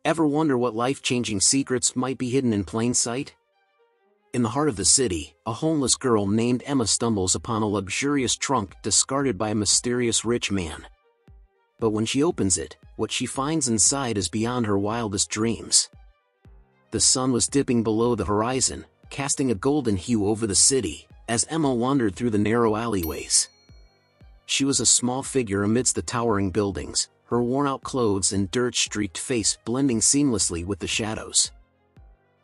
Ever wonder what life-changing secrets might be hidden in plain sight? In the heart of the city, a homeless girl named Emma stumbles upon a luxurious trunk discarded by a mysterious rich man. But when she opens it, what she finds inside is beyond her wildest dreams. The sun was dipping below the horizon, casting a golden hue over the city, as Emma wandered through the narrow alleyways. She was a small figure amidst the towering buildings, her worn-out clothes and dirt-streaked face blending seamlessly with the shadows.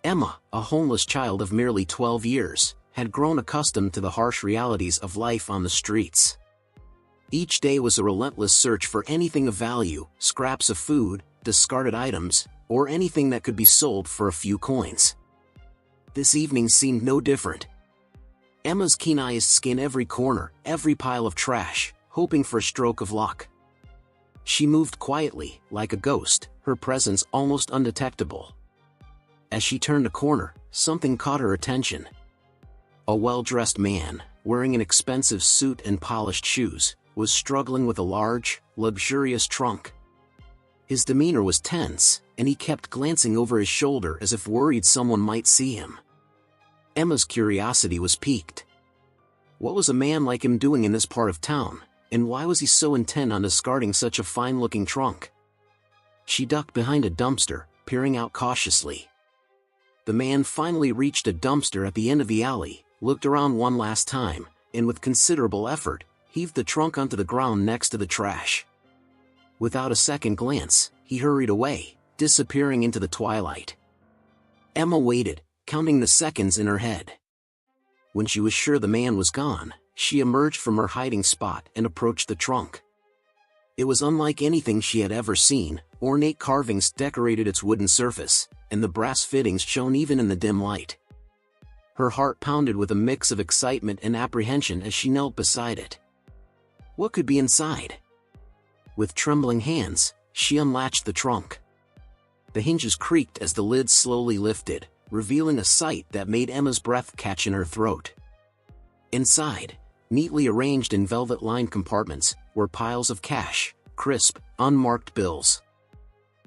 Emma, a homeless child of merely 12 years, had grown accustomed to the harsh realities of life on the streets. Each day was a relentless search for anything of value, scraps of food, discarded items, or anything that could be sold for a few coins. This evening seemed no different. Emma's keen eyes scanned every corner, every pile of trash, hoping for a stroke of luck. She moved quietly, like a ghost, her presence almost undetectable. As she turned a corner, something caught her attention. A well-dressed man, wearing an expensive suit and polished shoes, was struggling with a large, luxurious trunk. His demeanor was tense, and he kept glancing over his shoulder as if worried someone might see him. Emma's curiosity was piqued. What was a man like him doing in this part of town, and why was he so intent on discarding such a fine-looking trunk? She ducked behind a dumpster, peering out cautiously. The man finally reached a dumpster at the end of the alley, looked around one last time, and with considerable effort, heaved the trunk onto the ground next to the trash. Without a second glance, he hurried away, disappearing into the twilight. Emma waited, counting the seconds in her head. When she was sure the man was gone, she emerged from her hiding spot and approached the trunk. It was unlike anything she had ever seen. Ornate carvings decorated its wooden surface, and the brass fittings shone even in the dim light. Her heart pounded with a mix of excitement and apprehension as she knelt beside it. What could be inside? With trembling hands, she unlatched the trunk. The hinges creaked as the lid slowly lifted, revealing a sight that made Emma's breath catch in her throat. Inside, neatly arranged in velvet-lined compartments, were piles of cash, crisp, unmarked bills.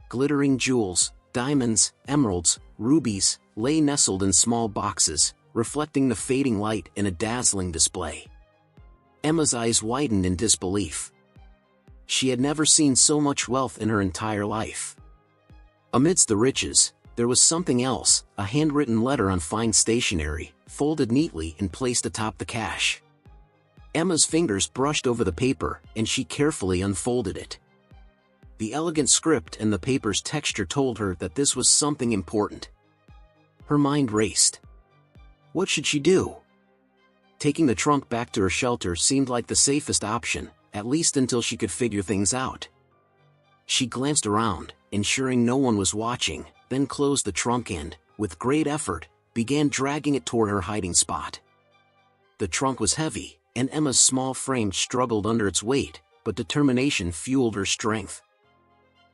Glittering jewels, diamonds, emeralds, rubies, lay nestled in small boxes, reflecting the fading light in a dazzling display. Emma's eyes widened in disbelief. She had never seen so much wealth in her entire life. Amidst the riches, there was something else, a handwritten letter on fine stationery, folded neatly and placed atop the cash. Emma's fingers brushed over the paper, and she carefully unfolded it. The elegant script and the paper's texture told her that this was something important. Her mind raced. What should she do? Taking the trunk back to her shelter seemed like the safest option, at least until she could figure things out. She glanced around, ensuring no one was watching, then closed the trunk and, with great effort, began dragging it toward her hiding spot. The trunk was heavy, and Emma's small frame struggled under its weight, but determination fueled her strength.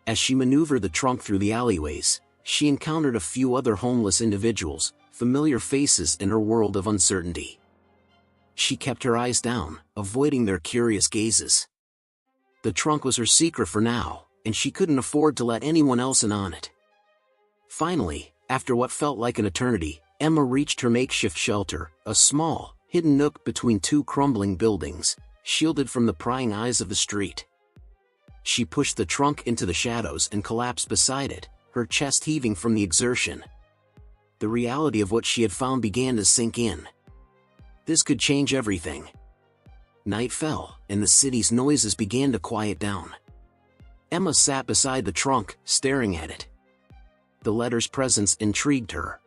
As she maneuvered the trunk through the alleyways, she encountered a few other homeless individuals, familiar faces in her world of uncertainty. She kept her eyes down, avoiding their curious gazes. The trunk was her secret for now, and she couldn't afford to let anyone else in on it. Finally, after what felt like an eternity, Emma reached her makeshift shelter, a small, hidden nook between two crumbling buildings, shielded from the prying eyes of the street. She pushed the trunk into the shadows and collapsed beside it, her chest heaving from the exertion. The reality of what she had found began to sink in. This could change everything. Night fell, and the city's noises began to quiet down. Emma sat beside the trunk, staring at it. The letter's presence intrigued her.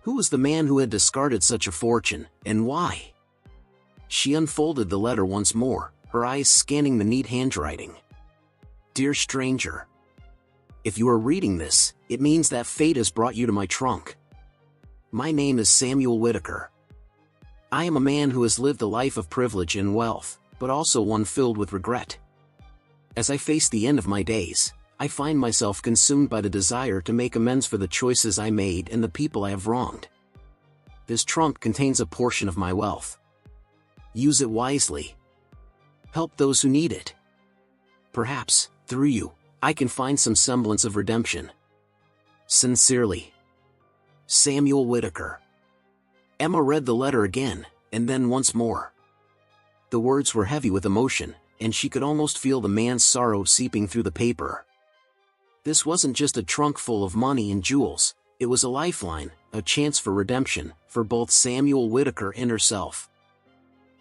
Who was the man who had discarded such a fortune, and why? She unfolded the letter once more, her eyes scanning the neat handwriting. Dear stranger, if you are reading this, it means that fate has brought you to my trunk. My name is Samuel Whitaker. I am a man who has lived a life of privilege and wealth, but also one filled with regret. As I face the end of my days, I find myself consumed by the desire to make amends for the choices I made and the people I have wronged. This trunk contains a portion of my wealth. Use it wisely. Help those who need it. Perhaps, through you, I can find some semblance of redemption. Sincerely, Samuel Whitaker. Emma read the letter again, and then once more. The words were heavy with emotion, and she could almost feel the man's sorrow seeping through the paper. This wasn't just a trunk full of money and jewels, it was a lifeline, a chance for redemption, for both Samuel Whitaker and herself.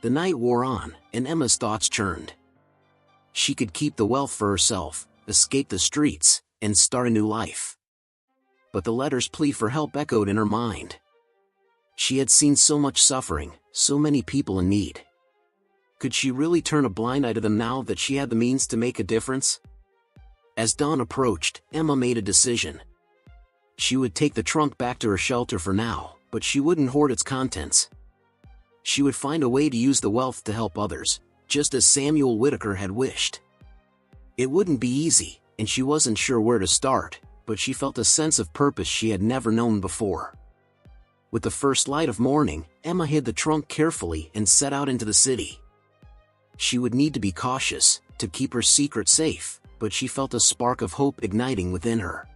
The night wore on, and Emma's thoughts churned. She could keep the wealth for herself, escape the streets, and start a new life. But the letter's plea for help echoed in her mind. She had seen so much suffering, so many people in need. Could she really turn a blind eye to them now that she had the means to make a difference? As dawn approached, Emma made a decision. She would take the trunk back to her shelter for now, but she wouldn't hoard its contents. She would find a way to use the wealth to help others, just as Samuel Whitaker had wished. It wouldn't be easy, and she wasn't sure where to start, but she felt a sense of purpose she had never known before. With the first light of morning, Emma hid the trunk carefully and set out into the city. She would need to be cautious, to keep her secret safe, but she felt a spark of hope igniting within her.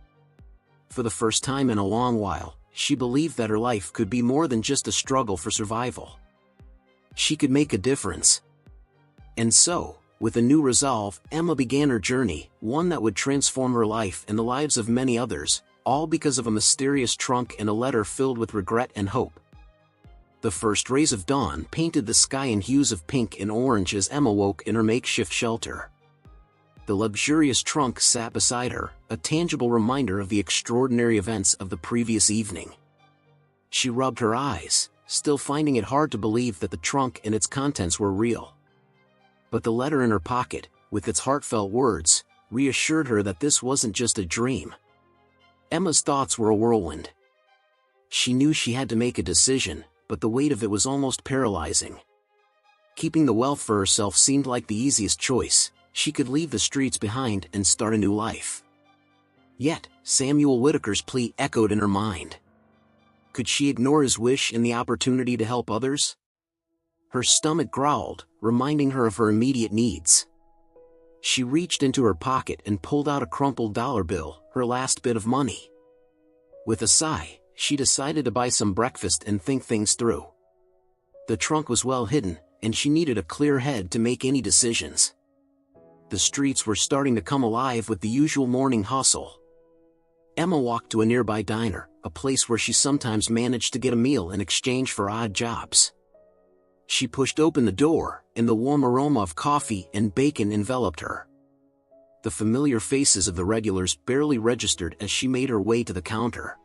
For the first time in a long while, she believed that her life could be more than just a struggle for survival. She could make a difference. And so, with a new resolve, Emma began her journey, one that would transform her life and the lives of many others, all because of a mysterious trunk and a letter filled with regret and hope. The first rays of dawn painted the sky in hues of pink and orange as Emma woke in her makeshift shelter. The luxurious trunk sat beside her, a tangible reminder of the extraordinary events of the previous evening. She rubbed her eyes, still finding it hard to believe that the trunk and its contents were real. But the letter in her pocket, with its heartfelt words, reassured her that this wasn't just a dream. Emma's thoughts were a whirlwind. She knew she had to make a decision, but the weight of it was almost paralyzing. Keeping the wealth for herself seemed like the easiest choice. She could leave the streets behind and start a new life. Yet, Samuel Whitaker's plea echoed in her mind. Could she ignore his wish and the opportunity to help others? Her stomach growled, reminding her of her immediate needs. She reached into her pocket and pulled out a crumpled dollar bill, her last bit of money. With a sigh, she decided to buy some breakfast and think things through. The trunk was well hidden, and she needed a clear head to make any decisions. The streets were starting to come alive with the usual morning hustle. Emma walked to a nearby diner, a place where she sometimes managed to get a meal in exchange for odd jobs. She pushed open the door, and the warm aroma of coffee and bacon enveloped her. The familiar faces of the regulars barely registered as she made her way to the counter.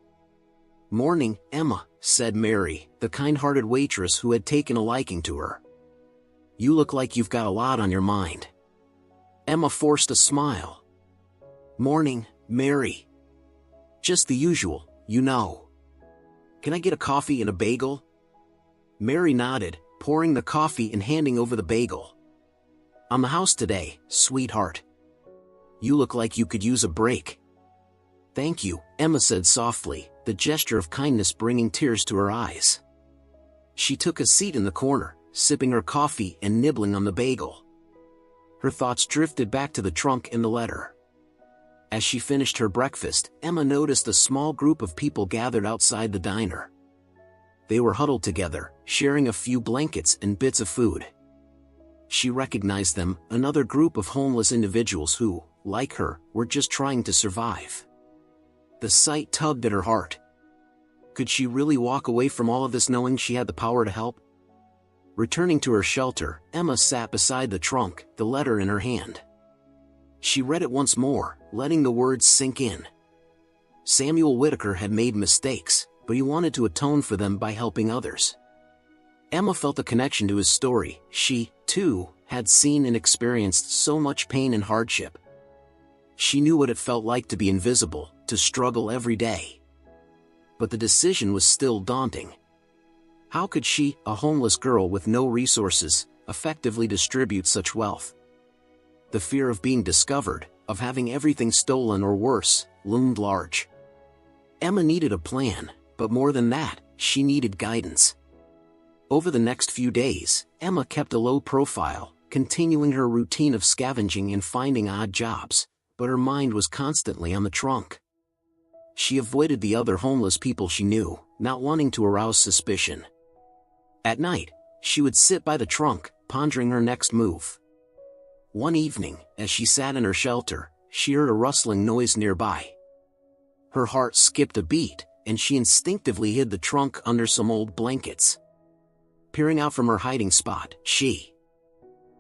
"Morning, Emma," said Mary, the kind-hearted waitress who had taken a liking to her. "You look like you've got a lot on your mind." Emma forced a smile. "Morning, Mary. Just the usual, you know. Can I get a coffee and a bagel?" Mary nodded, pouring the coffee and handing over the bagel. "I'm the house today, sweetheart. You look like you could use a break." "Thank you," Emma said softly, the gesture of kindness bringing tears to her eyes. She took a seat in the corner, sipping her coffee and nibbling on the bagel. Her thoughts drifted back to the trunk and the letter. As she finished her breakfast, Emma noticed a small group of people gathered outside the diner. They were huddled together, sharing a few blankets and bits of food. She recognized them, another group of homeless individuals who, like her, were just trying to survive. The sight tugged at her heart. Could she really walk away from all of this knowing she had the power to help? Returning to her shelter, Emma sat beside the trunk, the letter in her hand. She read it once more, letting the words sink in. Samuel Whitaker had made mistakes, but he wanted to atone for them by helping others. Emma felt a connection to his story. She, too, had seen and experienced so much pain and hardship. She knew what it felt like to be invisible, to struggle every day. But the decision was still daunting. How could she, a homeless girl with no resources, effectively distribute such wealth? The fear of being discovered, of having everything stolen or worse, loomed large. Emma needed a plan, but more than that, she needed guidance. Over the next few days, Emma kept a low profile, continuing her routine of scavenging and finding odd jobs, but her mind was constantly on the trunk. She avoided the other homeless people she knew, not wanting to arouse suspicion. At night, she would sit by the trunk, pondering her next move. One evening, as she sat in her shelter, she heard a rustling noise nearby. Her heart skipped a beat, and she instinctively hid the trunk under some old blankets. Peering out from her hiding spot, she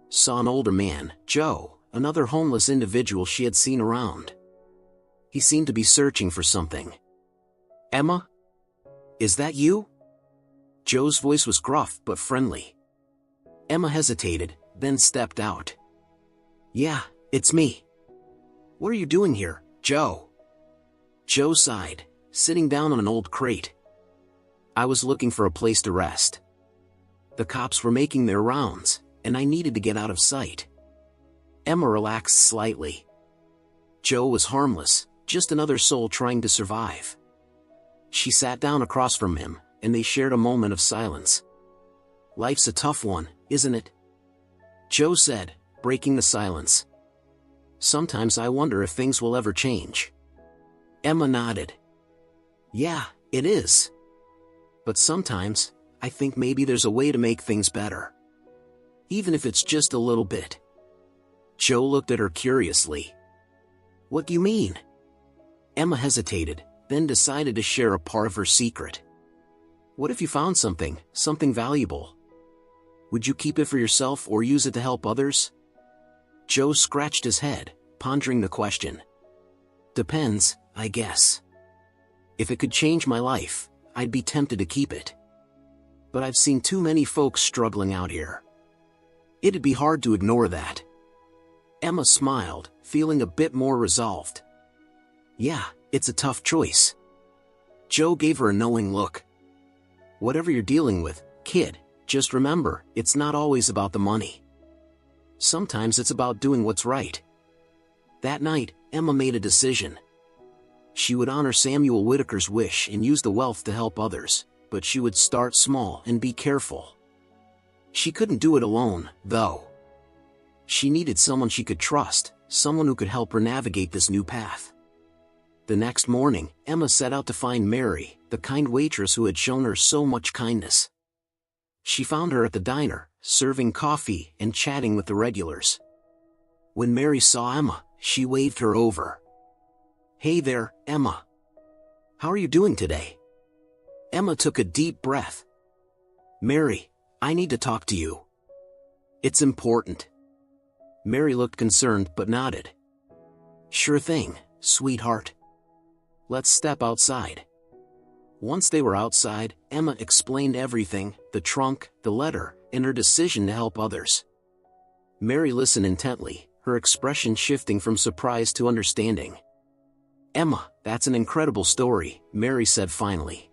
saw an older man, Joe, another homeless individual she had seen around. He seemed to be searching for something. "Emma? Is that you?" Joe's voice was gruff but friendly. Emma hesitated, then stepped out. "Yeah, it's me." "What are you doing here, Joe?" Joe sighed, sitting down on an old crate. "I was looking for a place to rest. The cops were making their rounds, and I needed to get out of sight." Emma relaxed slightly. Joe was harmless, just another soul trying to survive. She sat down across from him, and they shared a moment of silence. "Life's a tough one, isn't it?" Joe said, breaking the silence. "Sometimes I wonder if things will ever change." Emma nodded. "Yeah, it is. But sometimes, I think maybe there's a way to make things better. Even if it's just a little bit." Joe looked at her curiously. "What do you mean?" Emma hesitated, then decided to share a part of her secret. "What if you found something valuable? Would you keep it for yourself or use it to help others?" Joe scratched his head, pondering the question. "Depends, I guess. If it could change my life, I'd be tempted to keep it. But I've seen too many folks struggling out here. It'd be hard to ignore that." Emma smiled, feeling a bit more resolved. "Yeah, it's a tough choice." Joe gave her a knowing look. "Whatever you're dealing with, kid, just remember, it's not always about the money. Sometimes it's about doing what's right." That night, Emma made a decision. She would honor Samuel Whitaker's wish and use the wealth to help others, but she would start small and be careful. She couldn't do it alone, though. She needed someone she could trust, someone who could help her navigate this new path. The next morning, Emma set out to find Mary, the kind waitress who had shown her so much kindness. She found her at the diner, serving coffee and chatting with the regulars. When Mary saw Emma, she waved her over. "Hey there, Emma. How are you doing today?" Emma took a deep breath. "Mary, I need to talk to you. It's important." Mary looked concerned but nodded. "Sure thing, sweetheart. Let's step outside." Once they were outside, Emma explained everything, the trunk, the letter, and her decision to help others. Mary listened intently, her expression shifting from surprise to understanding. "Emma, that's an incredible story," Mary said finally.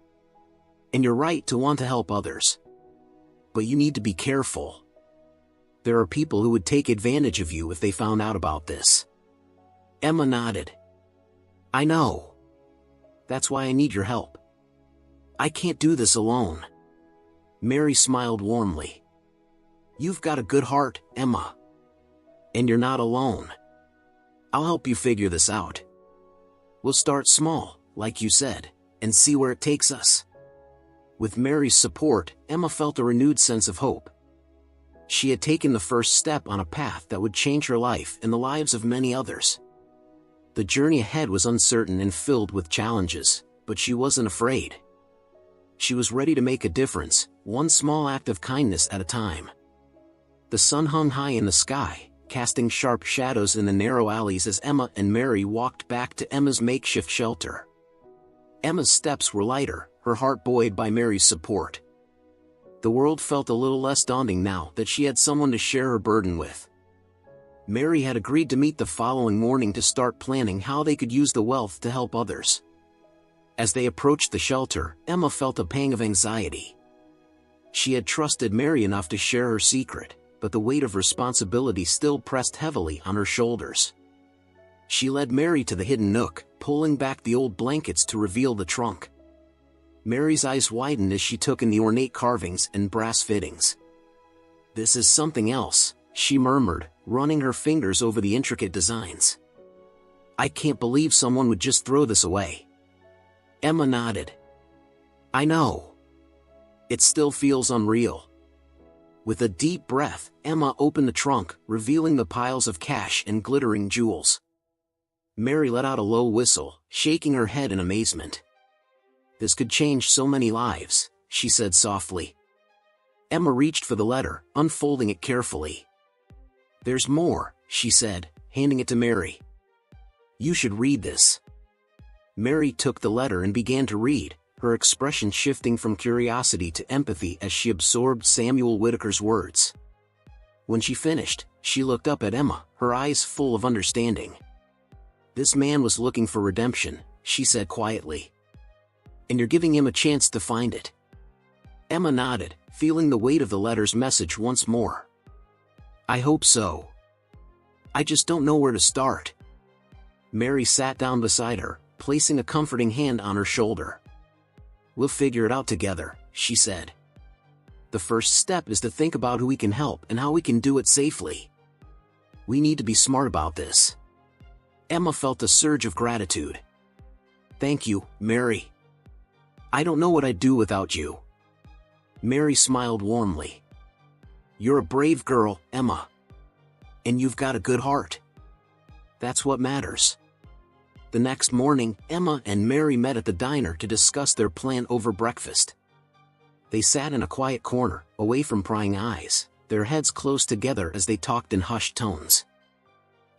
"And you're right to want to help others. But you need to be careful. There are people who would take advantage of you if they found out about this." Emma nodded. "I know. That's why I need your help. I can't do this alone." Mary smiled warmly. "You've got a good heart, Emma. And you're not alone. I'll help you figure this out. We'll start small, like you said, and see where it takes us." With Mary's support, Emma felt a renewed sense of hope. She had taken the first step on a path that would change her life and the lives of many others. The journey ahead was uncertain and filled with challenges, but she wasn't afraid. She was ready to make a difference, one small act of kindness at a time. The sun hung high in the sky, casting sharp shadows in the narrow alleys as Emma and Mary walked back to Emma's makeshift shelter. Emma's steps were lighter, her heart buoyed by Mary's support. The world felt a little less daunting now that she had someone to share her burden with. Mary had agreed to meet the following morning to start planning how they could use the wealth to help others. As they approached the shelter, Emma felt a pang of anxiety. She had trusted Mary enough to share her secret, but the weight of responsibility still pressed heavily on her shoulders. She led Mary to the hidden nook, pulling back the old blankets to reveal the trunk. Mary's eyes widened as she took in the ornate carvings and brass fittings. "This is something else," she murmured, running her fingers over the intricate designs. "I can't believe someone would just throw this away." Emma nodded. I know. It still feels unreal. With a deep breath, Emma opened the trunk, revealing the piles of cash and glittering jewels. Mary let out a low whistle, shaking her head in amazement. This could change so many lives, she said softly. Emma reached for the letter, unfolding it carefully. There's more, she said, handing it to Mary. You should read this. Mary took the letter and began to read, her expression shifting from curiosity to empathy as she absorbed Samuel Whitaker's words. When she finished, she looked up at Emma, her eyes full of understanding. This man was looking for redemption, she said quietly. And you're giving him a chance to find it. Emma nodded, feeling the weight of the letter's message once more. I hope so. I just don't know where to start. Mary sat down beside her, placing a comforting hand on her shoulder. We'll figure it out together, she said. The first step is to think about who we can help and how we can do it safely. We need to be smart about this. Emma felt a surge of gratitude. Thank you, Mary. I don't know what I'd do without you. Mary smiled warmly. You're a brave girl, Emma. And you've got a good heart. That's what matters. The next morning, Emma and Mary met at the diner to discuss their plan over breakfast. They sat in a quiet corner, away from prying eyes, their heads close together as they talked in hushed tones.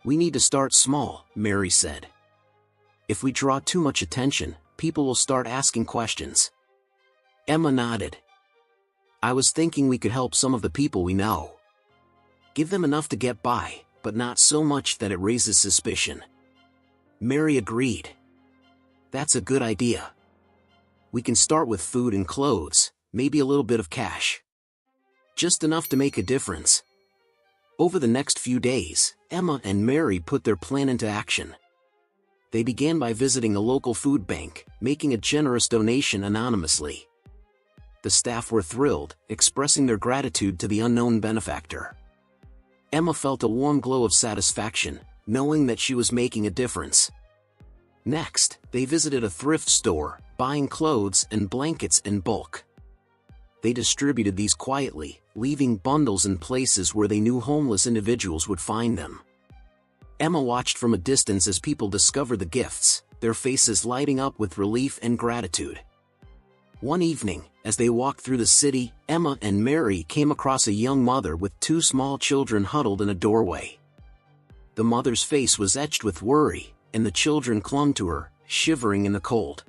We need to start small, Mary said. If we draw too much attention, people will start asking questions. Emma nodded. I was thinking we could help some of the people we know. Give them enough to get by, but not so much that it raises suspicion. Mary agreed. That's a good idea. We can start with food and clothes, maybe a little bit of cash. Just enough to make a difference. Over the next few days, Emma and Mary put their plan into action. They began by visiting a local food bank, making a generous donation anonymously. The staff were thrilled, expressing their gratitude to the unknown benefactor. Emma felt a warm glow of satisfaction, knowing that she was making a difference. Next, they visited a thrift store, buying clothes and blankets in bulk. They distributed these quietly, leaving bundles in places where they knew homeless individuals would find them. Emma watched from a distance as people discovered the gifts, their faces lighting up with relief and gratitude. One evening, as they walked through the city, Emma and Mary came across a young mother with two small children huddled in a doorway. The mother's face was etched with worry, and the children clung to her, shivering in the cold.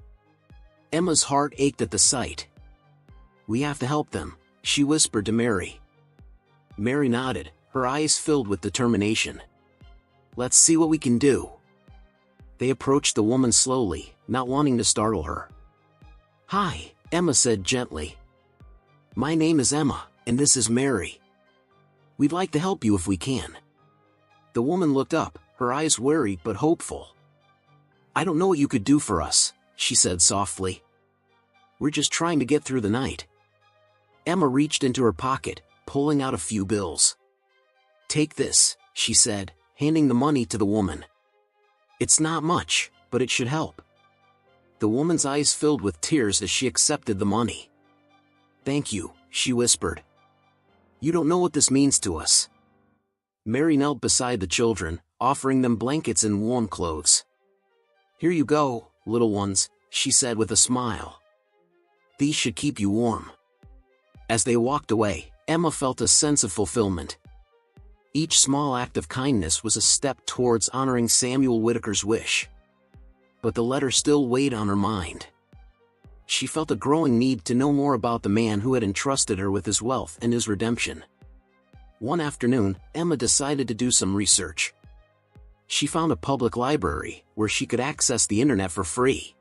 Emma's heart ached at the sight. We have to help them, she whispered to Mary. Mary nodded, her eyes filled with determination. Let's see what we can do. They approached the woman slowly, not wanting to startle her. Hi, Emma said gently. My name is Emma, and this is Mary. We'd like to help you if we can. The woman looked up, her eyes wary but hopeful. I don't know what you could do for us, she said softly. We're just trying to get through the night. Emma reached into her pocket, pulling out a few bills. Take this, she said, handing the money to the woman. It's not much, but it should help. The woman's eyes filled with tears as she accepted the money. Thank you, she whispered. You don't know what this means to us. Mary knelt beside the children, offering them blankets and warm clothes. Here you go, little ones, she said with a smile. These should keep you warm. As they walked away, Emma felt a sense of fulfillment. Each small act of kindness was a step towards honoring Samuel Whitaker's wish. But the letter still weighed on her mind. She felt a growing need to know more about the man who had entrusted her with his wealth and his redemption. One afternoon, Emma decided to do some research. She found a public library, where she could access the internet for free.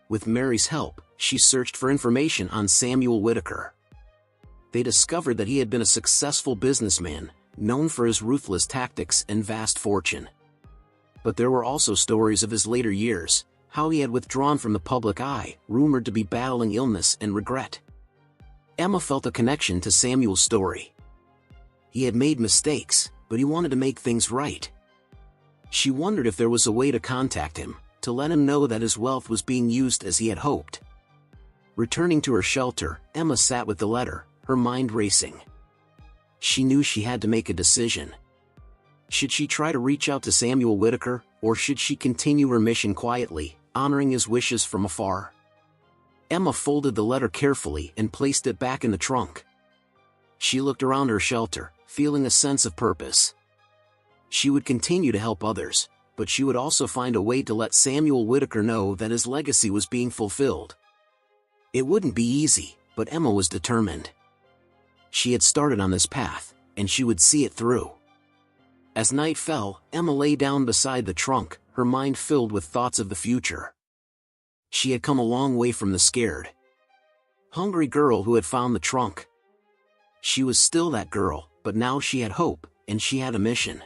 With Mary's help, she searched for information on Samuel Whitaker. They discovered that he had been a successful businessman, known for his ruthless tactics and vast fortune. But there were also stories of his later years, how he had withdrawn from the public eye, rumored to be battling illness and regret. Emma felt a connection to Samuel's story. He had made mistakes, but he wanted to make things right. She wondered if there was a way to contact him, to let him know that his wealth was being used as he had hoped. Returning to her shelter, Emma sat with the letter, her mind racing. She knew she had to make a decision. Should she try to reach out to Samuel Whitaker, or should she continue her mission quietly, honoring his wishes from afar? Emma folded the letter carefully and placed it back in the trunk. She looked around her shelter, feeling a sense of purpose. She would continue to help others, but she would also find a way to let Samuel Whitaker know that his legacy was being fulfilled. It wouldn't be easy, but Emma was determined. She had started on this path, and she would see it through. As night fell, Emma lay down beside the trunk, her mind filled with thoughts of the future. She had come a long way from the scared, hungry girl who had found the trunk. She was still that girl, but now she had hope, and she had a mission.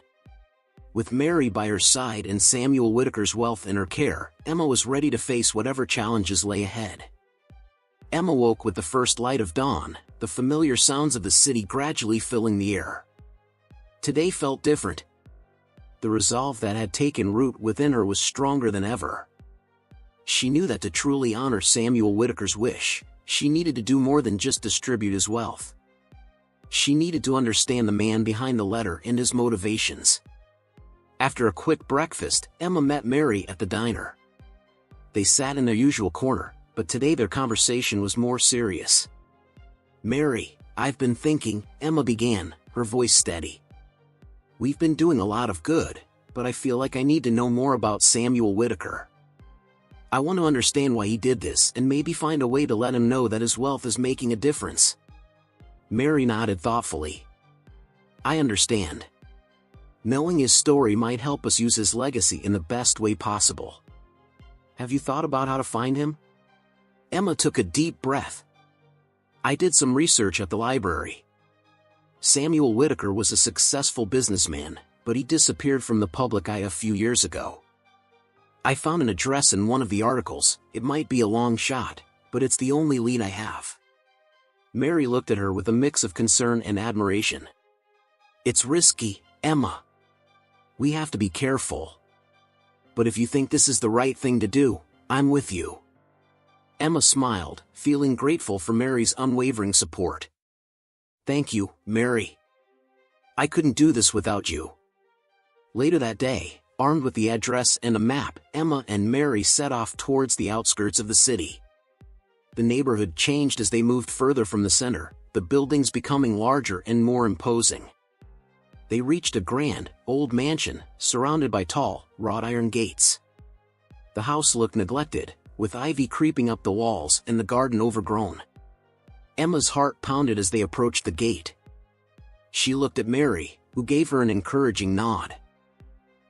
With Mary by her side and Samuel Whitaker's wealth in her care, Emma was ready to face whatever challenges lay ahead. Emma woke with the first light of dawn, the familiar sounds of the city gradually filling the air. Today felt different. The resolve that had taken root within her was stronger than ever. She knew that to truly honor Samuel Whitaker's wish, she needed to do more than just distribute his wealth. She needed to understand the man behind the letter and his motivations. After a quick breakfast, Emma met Mary at the diner. They sat in their usual corner, but today their conversation was more serious. "Mary, I've been thinking," Emma began, her voice steady. "We've been doing a lot of good, but I feel like I need to know more about Samuel Whitaker. I want to understand why he did this and maybe find a way to let him know that his wealth is making a difference." Mary nodded thoughtfully. "I understand. Knowing his story might help us use his legacy in the best way possible. Have you thought about how to find him?" Emma took a deep breath. "I did some research at the library. Samuel Whitaker was a successful businessman, but he disappeared from the public eye a few years ago. I found an address in one of the articles. It might be a long shot, but it's the only lead I have." Mary looked at her with a mix of concern and admiration. "It's risky, Emma. We have to be careful. But if you think this is the right thing to do, I'm with you." Emma smiled, feeling grateful for Mary's unwavering support. "Thank you, Mary. I couldn't do this without you." Later that day, armed with the address and a map, Emma and Mary set off towards the outskirts of the city. The neighborhood changed as they moved further from the center, the buildings becoming larger and more imposing. They reached a grand, old mansion, surrounded by tall, wrought iron gates. The house looked neglected, with ivy creeping up the walls and the garden overgrown. Emma's heart pounded as they approached the gate. She looked at Mary, who gave her an encouraging nod.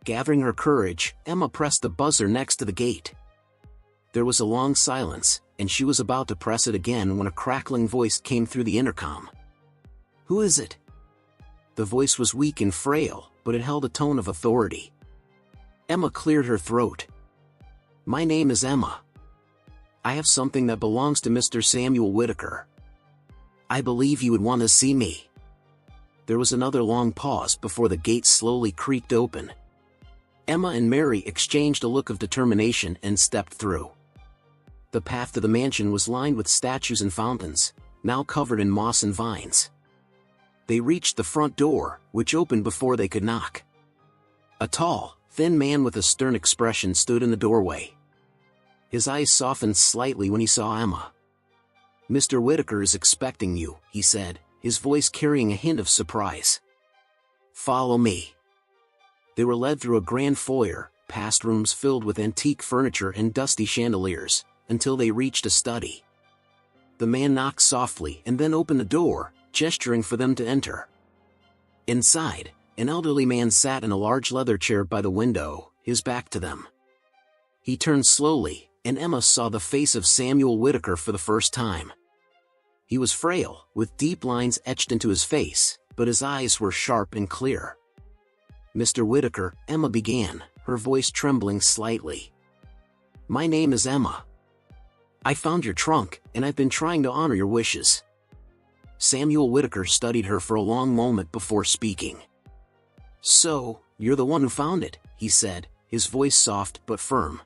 Gathering her courage, Emma pressed the buzzer next to the gate. There was a long silence, and she was about to press it again when a crackling voice came through the intercom. "Who is it?" The voice was weak and frail, but it held a tone of authority. Emma cleared her throat. "My name is Emma. I have something that belongs to Mr. Samuel Whitaker. I believe you would want to see me." There was another long pause before the gate slowly creaked open. Emma and Mary exchanged a look of determination and stepped through. The path to the mansion was lined with statues and fountains, now covered in moss and vines. They reached the front door, which opened before they could knock. A tall, thin man with a stern expression stood in the doorway. His eyes softened slightly when he saw Emma. "Mr. Whitaker is expecting you," he said, his voice carrying a hint of surprise. "Follow me." They were led through a grand foyer, past rooms filled with antique furniture and dusty chandeliers, until they reached a study. The man knocked softly and then opened the door, gesturing for them to enter. Inside, an elderly man sat in a large leather chair by the window, his back to them. He turned slowly, and Emma saw the face of Samuel Whitaker for the first time. He was frail, with deep lines etched into his face, but his eyes were sharp and clear. "Mr. Whitaker," Emma began, her voice trembling slightly. "My name is Emma. I found your trunk, and I've been trying to honor your wishes." Samuel Whitaker studied her for a long moment before speaking. "So, you're the one who found it," he said, his voice soft but firm.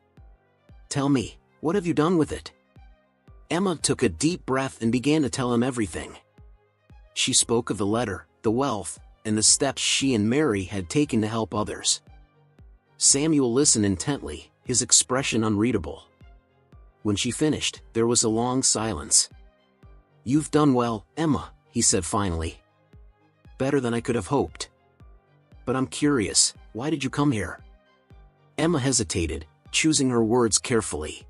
Tell me, what have you done with it? Emma took a deep breath and began to tell him everything. She spoke of the letter, the wealth, and the steps she and Mary had taken to help others. Samuel listened intently, his expression unreadable. When she finished, there was a long silence. "You've done well, Emma," he said finally. "Better than I could have hoped. But I'm curious, why did you come here?" Emma hesitated, choosing her words carefully.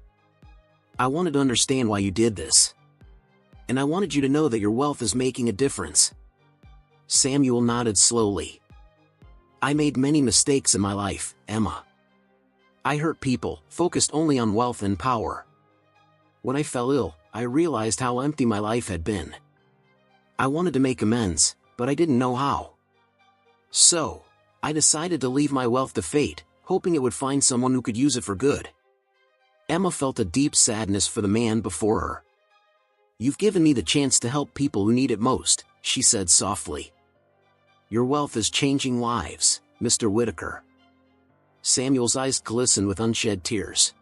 "I wanted to understand why you did this. And I wanted you to know that your wealth is making a difference." Samuel nodded slowly. "I made many mistakes in my life, Emma. I hurt people, focused only on wealth and power. When I fell ill, I realized how empty my life had been. I wanted to make amends, but I didn't know how. So, I decided to leave my wealth to fate, hoping it would find someone who could use it for good." Emma felt a deep sadness for the man before her. "You've given me the chance to help people who need it most," she said softly. "Your wealth is changing lives, Mr. Whitaker." Samuel's eyes glistened with unshed tears.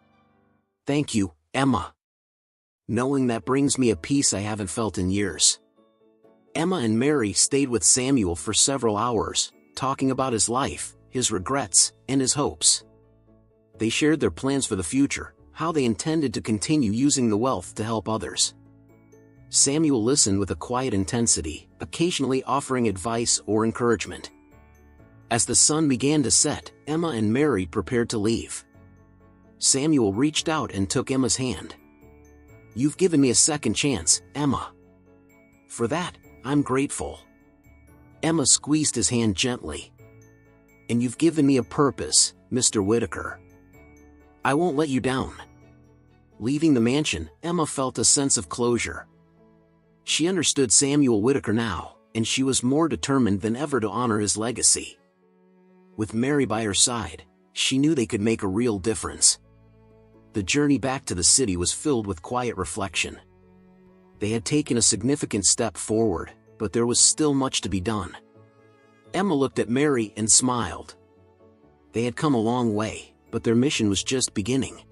"Thank you, Emma. Knowing that brings me a peace I haven't felt in years." Emma and Mary stayed with Samuel for several hours, talking about his life, his regrets, and his hopes. They shared their plans for the future, how they intended to continue using the wealth to help others. Samuel listened with a quiet intensity, occasionally offering advice or encouragement. As the sun began to set, Emma and Mary prepared to leave. Samuel reached out and took Emma's hand. "You've given me a second chance, Emma. For that, I'm grateful." Emma squeezed his hand gently. "And you've given me a purpose, Mr. Whitaker. I won't let you down." Leaving the mansion, Emma felt a sense of closure. She understood Samuel Whitaker now, and she was more determined than ever to honor his legacy. With Mary by her side, she knew they could make a real difference. The journey back to the city was filled with quiet reflection. They had taken a significant step forward, but there was still much to be done. Emma looked at Mary and smiled. They had come a long way, but their mission was just beginning.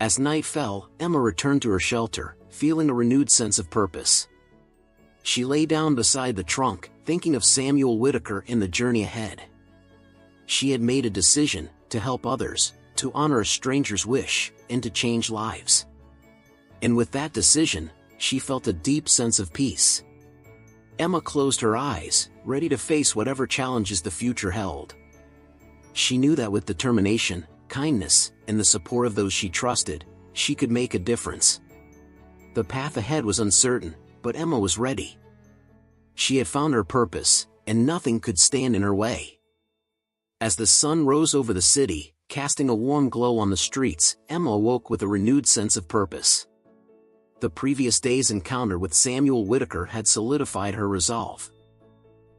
As night fell, Emma returned to her shelter, feeling a renewed sense of purpose. She lay down beside the trunk, thinking of Samuel Whitaker and the journey ahead. She had made a decision to help others, to honor a stranger's wish, and to change lives. And with that decision, she felt a deep sense of peace. Emma closed her eyes, ready to face whatever challenges the future held. She knew that with determination, kindness, and the support of those she trusted, she could make a difference. The path ahead was uncertain, but Emma was ready. She had found her purpose, and nothing could stand in her way. As the sun rose over the city, casting a warm glow on the streets, Emma awoke with a renewed sense of purpose. The previous day's encounter with Samuel Whitaker had solidified her resolve.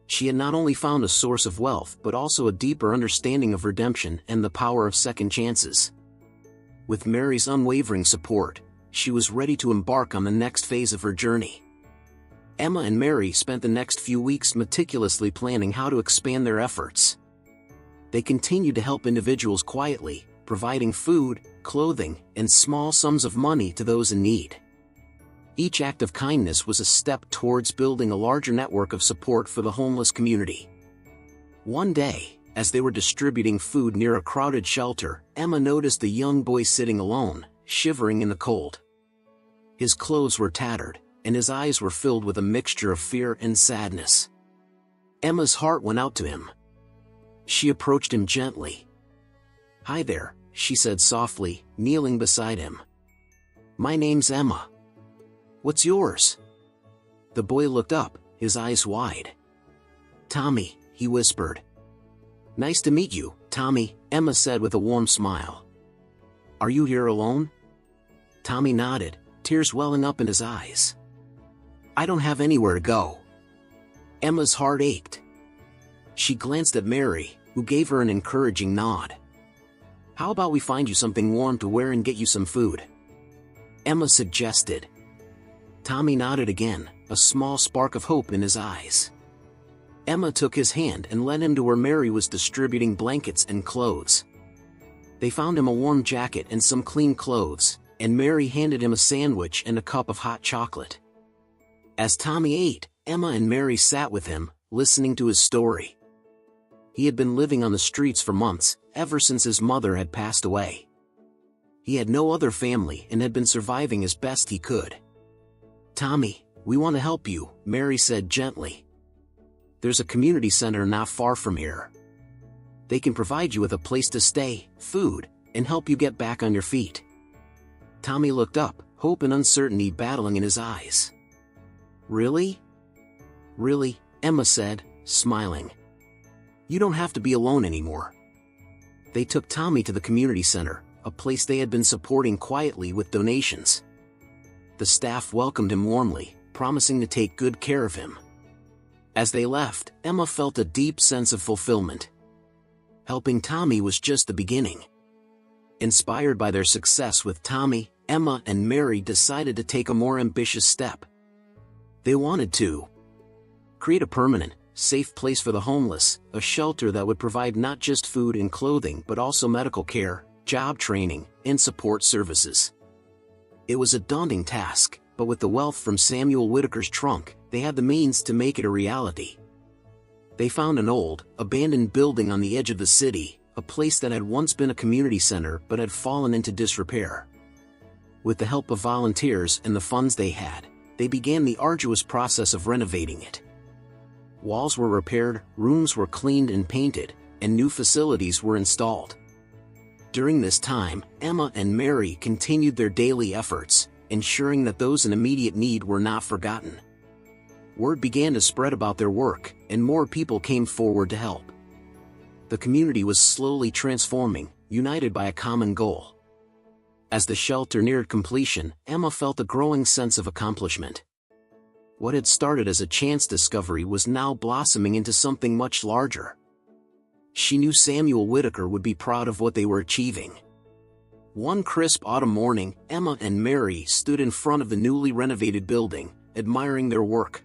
She had not only found a source of wealth but also a deeper understanding of redemption and the power of second chances. With Mary's unwavering support, she was ready to embark on the next phase of her journey. Emma and Mary spent the next few weeks meticulously planning how to expand their efforts. They continued to help individuals quietly, providing food, clothing, and small sums of money to those in need. Each act of kindness was a step towards building a larger network of support for the homeless community. One day, as they were distributing food near a crowded shelter, Emma noticed a young boy sitting alone, shivering in the cold. His clothes were tattered, and his eyes were filled with a mixture of fear and sadness. Emma's heart went out to him. She approached him gently. "Hi there," she said softly, kneeling beside him. "My name's Emma. What's yours?" The boy looked up, his eyes wide. "Tommy," he whispered. "Nice to meet you, Tommy," Emma said with a warm smile. "Are you here alone?" Tommy nodded, tears welling up in his eyes. "I don't have anywhere to go." Emma's heart ached. She glanced at Mary, who gave her an encouraging nod. "How about we find you something warm to wear and get you some food?" Emma suggested. Tommy nodded again, a small spark of hope in his eyes. Emma took his hand and led him to where Mary was distributing blankets and clothes. They found him a warm jacket and some clean clothes, and Mary handed him a sandwich and a cup of hot chocolate. As Tommy ate, Emma and Mary sat with him, listening to his story. He had been living on the streets for months, ever since his mother had passed away. He had no other family and had been surviving as best he could. "Tommy, we want to help you," Mary said gently. "There's a community center not far from here. They can provide you with a place to stay, food, and help you get back on your feet." Tommy looked up, hope and uncertainty battling in his eyes. "Really? Really?" Emma said, smiling. "You don't have to be alone anymore." They took Tommy to the community center, a place they had been supporting quietly with donations. The staff welcomed him warmly, promising to take good care of him. As they left, Emma felt a deep sense of fulfillment. Helping Tommy was just the beginning. Inspired by their success with Tommy, Emma and Mary decided to take a more ambitious step. They wanted to create a permanent, safe place for the homeless, a shelter that would provide not just food and clothing but also medical care, job training, and support services. It was a daunting task, but with the wealth from Samuel Whitaker's trunk, they had the means to make it a reality. They found an old, abandoned building on the edge of the city, a place that had once been a community center but had fallen into disrepair. With the help of volunteers and the funds they had, they began the arduous process of renovating it. Walls were repaired, rooms were cleaned and painted, and new facilities were installed. During this time, Emma and Mary continued their daily efforts, ensuring that those in immediate need were not forgotten. Word began to spread about their work, and more people came forward to help. The community was slowly transforming, united by a common goal. As the shelter neared completion, Emma felt a growing sense of accomplishment. What had started as a chance discovery was now blossoming into something much larger. She knew Samuel Whitaker would be proud of what they were achieving. One crisp autumn morning, Emma and Mary stood in front of the newly renovated building, admiring their work.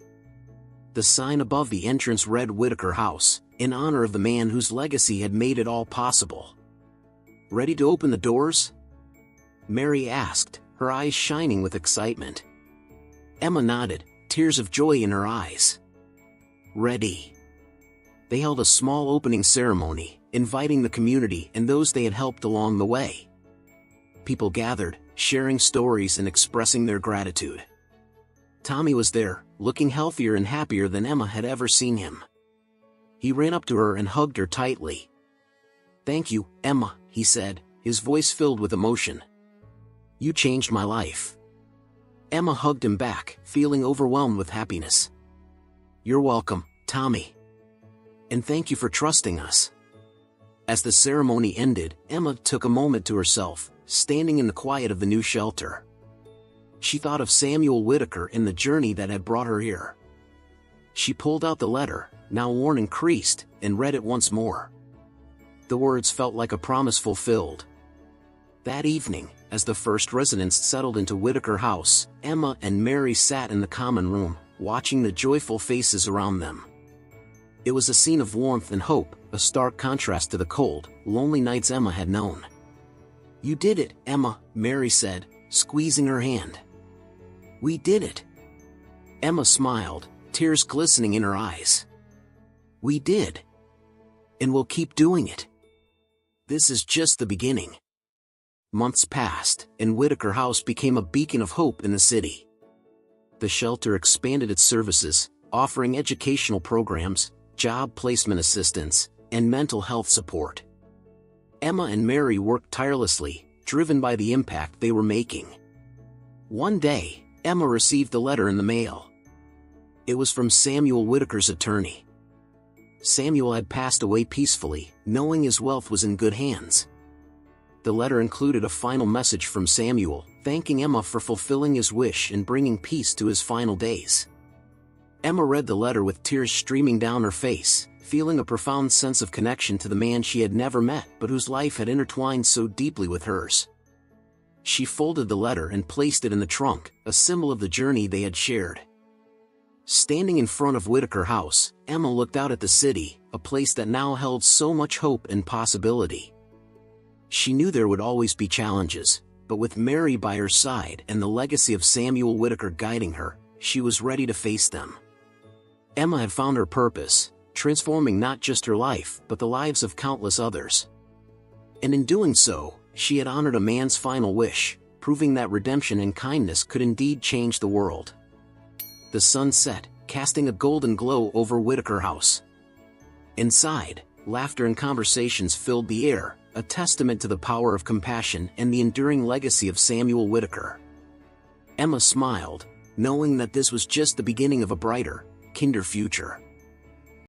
The sign above the entrance read Whitaker House, in honor of the man whose legacy had made it all possible. "Ready to open the doors?" Mary asked, her eyes shining with excitement. Emma nodded, tears of joy in her eyes. "Ready." They held a small opening ceremony, inviting the community and those they had helped along the way. People gathered, sharing stories and expressing their gratitude. Tommy was there, looking healthier and happier than Emma had ever seen him. He ran up to her and hugged her tightly. "Thank you, Emma," he said, his voice filled with emotion. "You changed my life." Emma hugged him back, feeling overwhelmed with happiness. "You're welcome, Tommy. And thank you for trusting us." As the ceremony ended, Emma took a moment to herself, standing in the quiet of the new shelter. She thought of Samuel Whitaker and the journey that had brought her here. She pulled out the letter, now worn and creased, and read it once more. The words felt like a promise fulfilled. That evening, as the first residents settled into Whitaker House, Emma and Mary sat in the common room, watching the joyful faces around them. It was a scene of warmth and hope, a stark contrast to the cold, lonely nights Emma had known. "You did it, Emma," Mary said, squeezing her hand. "We did it." Emma smiled, tears glistening in her eyes. "We did. And we'll keep doing it. This is just the beginning." Months passed, and Whitaker House became a beacon of hope in the city. The shelter expanded its services, offering educational programs, job placement assistance, and mental health support. Emma and Mary worked tirelessly, driven by the impact they were making. One day, Emma received a letter in the mail. It was from Samuel Whitaker's attorney. Samuel had passed away peacefully, knowing his wealth was in good hands. The letter included a final message from Samuel, thanking Emma for fulfilling his wish and bringing peace to his final days. Emma read the letter with tears streaming down her face, feeling a profound sense of connection to the man she had never met but whose life had intertwined so deeply with hers. She folded the letter and placed it in the trunk, a symbol of the journey they had shared. Standing in front of Whitaker House, Emma looked out at the city, a place that now held so much hope and possibility. She knew there would always be challenges, but with Mary by her side and the legacy of Samuel Whitaker guiding her, she was ready to face them. Emma had found her purpose, transforming not just her life but the lives of countless others. And in doing so, she had honored a man's final wish, proving that redemption and kindness could indeed change the world. The sun set, casting a golden glow over Whitaker House. Inside, laughter and conversations filled the air, a testament to the power of compassion and the enduring legacy of Samuel Whitaker. Emma smiled, knowing that this was just the beginning of a brighter, kinder future.